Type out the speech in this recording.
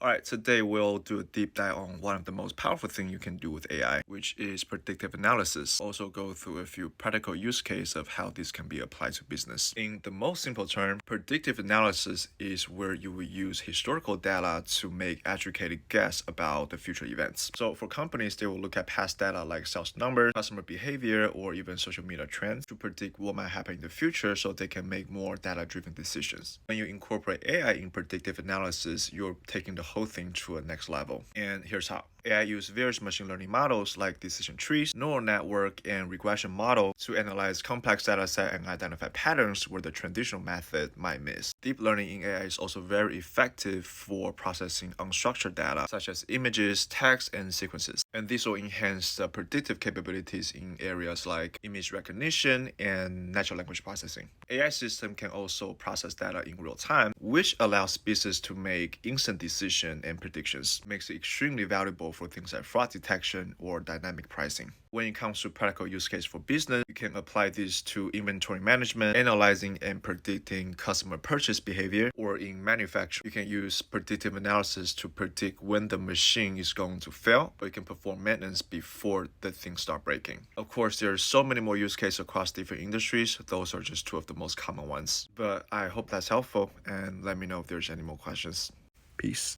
Alright, today we'll do a deep dive on one of the most powerful things you can do with AI, which is predictive analysis. Also go through a few practical use cases of how this can be applied to business. In the most simple term, predictive analysis is where you will use historical data to make educated guess about the future events. So for companies, they will look at past data like sales numbers, customer behavior, or even social media trends to predict what might happen in the future so they can make more data-driven decisions. When you incorporate AI in predictive analysis, you're taking the whole thing to a next level. And here's how. AI uses various machine learning models like decision trees, neural network, and regression model to analyze complex data set and identify patterns where the traditional method might miss. Deep learning in AI is also very effective for processing unstructured data such as images, text, and sequences. And this will enhance the predictive capabilities in areas like image recognition and natural language processing. AI system can also process data in real time, which allows business to make instant decisions and predictions. Makes it extremely valuable for things like fraud detection or dynamic pricing. When it comes to practical use case for business, you can apply this to inventory management, analyzing and predicting customer purchase behavior, or in manufacturing, you can use predictive analysis to predict when the machine is going to fail, or you can perform maintenance before the things start breaking. Of course, there are so many more use cases across different industries. Those are just two of the most common ones. But I hope that's helpful, and let me know if there's any more questions. Peace.